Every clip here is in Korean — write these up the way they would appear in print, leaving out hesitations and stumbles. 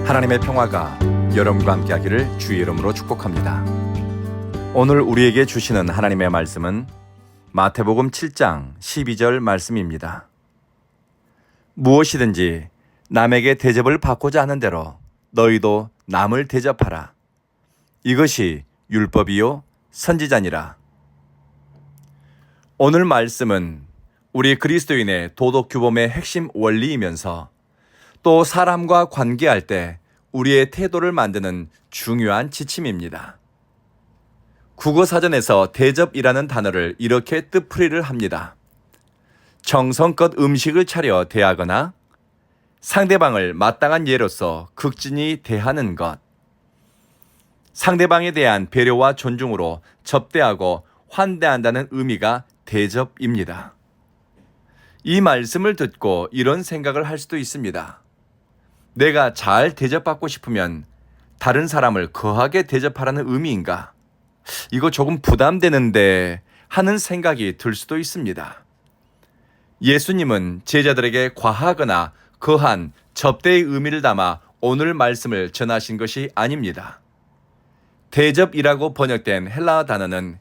하나님의 평화가 여러분과 함께하기를 주의 이름으로 축복합니다. 오늘 우리에게 주시는 하나님의 말씀은 마태복음 7장 12절 말씀입니다. 무엇이든지 남에게 대접을 받고자 하는 대로 너희도 남을 대접하라. 이것이 율법이요 선지자니라. 오늘 말씀은 우리 그리스도인의 도덕 규범의 핵심 원리이면서 또 사람과 관계할 때 우리의 태도를 만드는 중요한 지침입니다. 국어사전에서 대접이라는 단어를 이렇게 뜻풀이를 합니다. 정성껏 음식을 차려 대하거나 상대방을 마땅한 예로서 극진히 대하는 것, 상대방에 대한 배려와 존중으로 접대하고 환대한다는 의미가 대접입니다. 이 말씀을 듣고 이런 생각을 할 수도 있습니다. 내가 잘 대접받고 싶으면 다른 사람을 거하게 대접하라는 의미인가? 이거 조금 부담되는데 하는 생각이 들 수도 있습니다. 예수님은 제자들에게 과하거나 거한 접대의 의미를 담아 오늘 말씀을 전하신 것이 아닙니다. 대접이라고 번역된 헬라어 단어는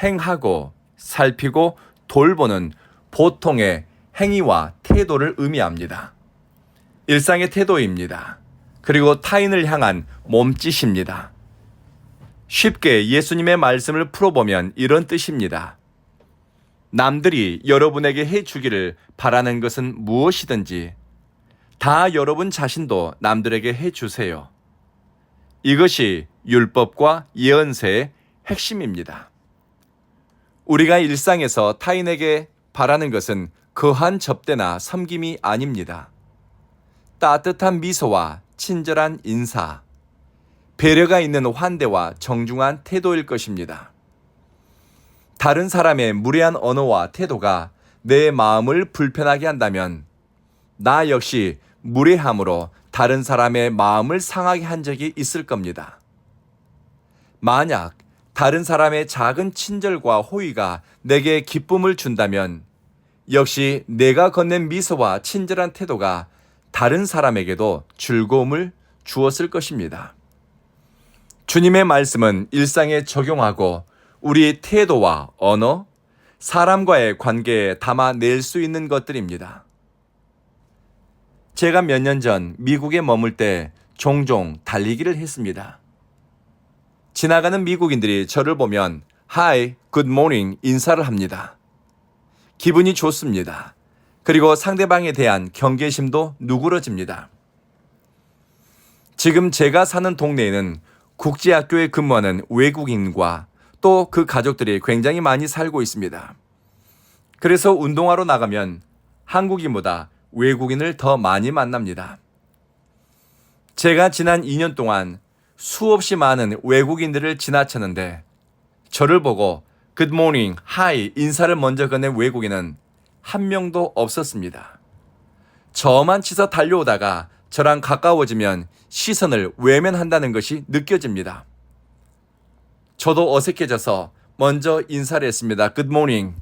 행하고 살피고 돌보는 보통의 행위와 태도를 의미합니다. 일상의 태도입니다. 그리고 타인을 향한 몸짓입니다. 쉽게 예수님의 말씀을 풀어보면 이런 뜻입니다. 남들이 여러분에게 해주기를 바라는 것은 무엇이든지 다 여러분 자신도 남들에게 해주세요. 이것이 율법과 예언서의 핵심입니다. 우리가 일상에서 타인에게 바라는 것은 거한 접대나 섬김이 아닙니다. 따뜻한 미소와 친절한 인사, 배려가 있는 환대와 정중한 태도일 것입니다. 다른 사람의 무례한 언어와 태도가 내 마음을 불편하게 한다면 나 역시 무례함으로 다른 사람의 마음을 상하게 한 적이 있을 겁니다. 만약 다른 사람의 작은 친절과 호의가 내게 기쁨을 준다면 역시 내가 건넨 미소와 친절한 태도가 다른 사람에게도 즐거움을 주었을 것입니다. 주님의 말씀은 일상에 적용하고 우리의 태도와 언어, 사람과의 관계에 담아낼 수 있는 것들입니다. 제가 몇 년 전 미국에 머물 때 종종 달리기를 했습니다. 지나가는 미국인들이 저를 보면 Hi, Good Morning 인사를 합니다. 기분이 좋습니다. 그리고 상대방에 대한 경계심도 누그러집니다. 지금 제가 사는 동네에는 국제학교에 근무하는 외국인과 또 그 가족들이 굉장히 많이 살고 있습니다. 그래서 운동하러 나가면 한국인보다 외국인을 더 많이 만납니다. 제가 지난 2년 동안 수없이 많은 외국인들을 지나쳤는데 저를 보고 Good morning, hi 인사를 먼저 건넨 외국인은 한 명도 없었습니다. 저만 치서 달려오다가 저랑 가까워지면 시선을 외면한다는 것이 느껴집니다. 저도 어색해져서 먼저 인사를 했습니다. Good morning.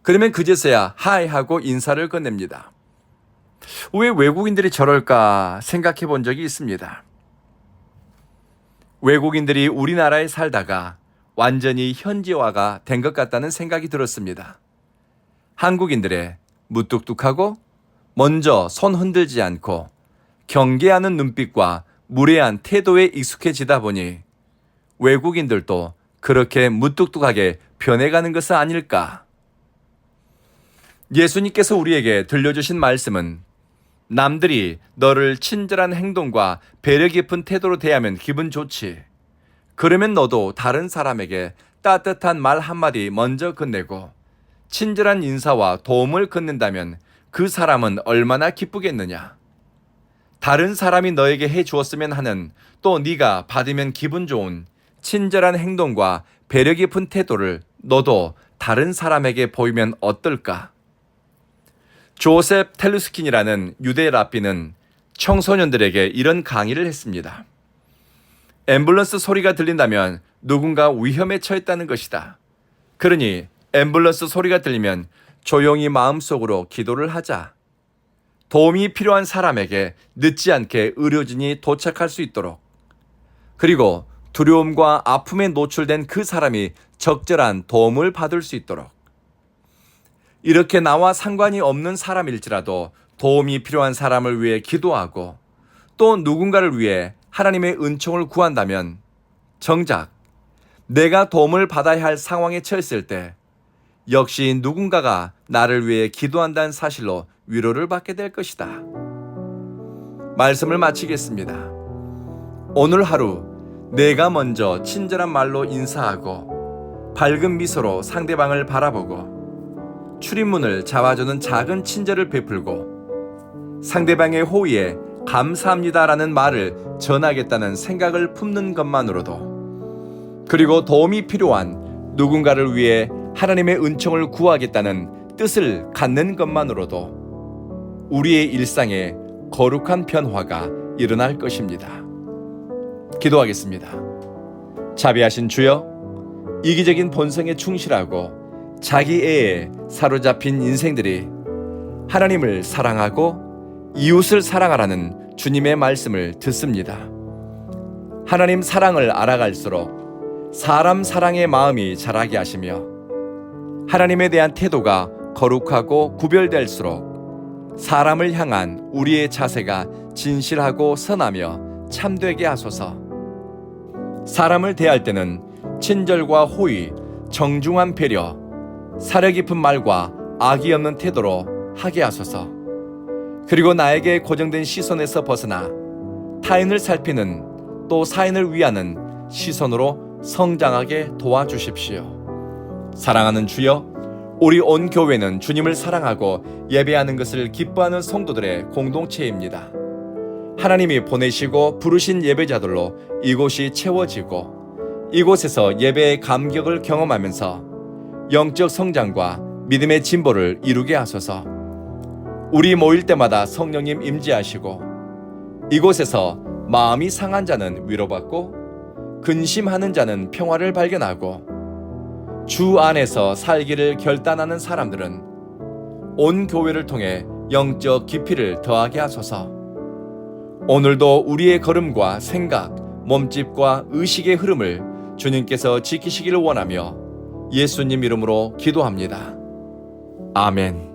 그러면 그제서야 hi 하고 인사를 건넵니다. 왜 외국인들이 저럴까 생각해 본 적이 있습니다. 외국인들이 우리나라에 살다가 완전히 현지화가 된 것 같다는 생각이 들었습니다. 한국인들의 무뚝뚝하고 먼저 손 흔들지 않고 경계하는 눈빛과 무례한 태도에 익숙해지다 보니 외국인들도 그렇게 무뚝뚝하게 변해가는 것은 아닐까? 예수님께서 우리에게 들려주신 말씀은 남들이 너를 친절한 행동과 배려 깊은 태도로 대하면 기분 좋지. 그러면 너도 다른 사람에게 따뜻한 말 한마디 먼저 건네고 친절한 인사와 도움을 건넨다면 그 사람은 얼마나 기쁘겠느냐. 다른 사람이 너에게 해주었으면 하는 또 네가 받으면 기분 좋은 친절한 행동과 배려 깊은 태도를 너도 다른 사람에게 보이면 어떨까? 조셉 텔루스킨이라는 유대 랍비는 청소년들에게 이런 강의를 했습니다. 앰뷸런스 소리가 들린다면 누군가 위험에 처했다는 것이다. 그러니 앰뷸런스 소리가 들리면 조용히 마음속으로 기도를 하자. 도움이 필요한 사람에게 늦지 않게 의료진이 도착할 수 있도록, 그리고 두려움과 아픔에 노출된 그 사람이 적절한 도움을 받을 수 있도록, 이렇게 나와 상관이 없는 사람일지라도 도움이 필요한 사람을 위해 기도하고 또 누군가를 위해 하나님의 은총을 구한다면 정작 내가 도움을 받아야 할 상황에 처했을 때 역시 누군가가 나를 위해 기도한다는 사실로 위로를 받게 될 것이다. 말씀을 마치겠습니다. 오늘 하루 내가 먼저 친절한 말로 인사하고 밝은 미소로 상대방을 바라보고 출입문을 잡아주는 작은 친절을 베풀고 상대방의 호의에 감사합니다라는 말을 전하겠다는 생각을 품는 것만으로도, 그리고 도움이 필요한 누군가를 위해 하나님의 은총을 구하겠다는 뜻을 갖는 것만으로도 우리의 일상에 거룩한 변화가 일어날 것입니다. 기도하겠습니다. 자비하신 주여, 이기적인 본성에 충실하고 자기 애에 사로잡힌 인생들이 하나님을 사랑하고 이웃을 사랑하라는 주님의 말씀을 듣습니다. 하나님 사랑을 알아갈수록 사람 사랑의 마음이 자라게 하시며 하나님에 대한 태도가 거룩하고 구별될수록 사람을 향한 우리의 자세가 진실하고 선하며 참되게 하소서. 사람을 대할 때는 친절과 호의, 정중한 배려, 사려 깊은 말과 악이 없는 태도로 하게 하소서. 그리고 나에게 고정된 시선에서 벗어나 타인을 살피는 또 사인을 위하는 시선으로 성장하게 도와주십시오. 사랑하는 주여, 우리 온 교회는 주님을 사랑하고 예배하는 것을 기뻐하는 성도들의 공동체입니다. 하나님이 보내시고 부르신 예배자들로 이곳이 채워지고 이곳에서 예배의 감격을 경험하면서 영적 성장과 믿음의 진보를 이루게 하소서. 우리 모일 때마다 성령님 임재하시고 이곳에서 마음이 상한 자는 위로받고 근심하는 자는 평화를 발견하고 주 안에서 살기를 결단하는 사람들은 온 교회를 통해 영적 깊이를 더하게 하소서. 오늘도 우리의 걸음과 생각, 몸짓과 의식의 흐름을 주님께서 지키시기를 원하며 예수님 이름으로 기도합니다. 아멘.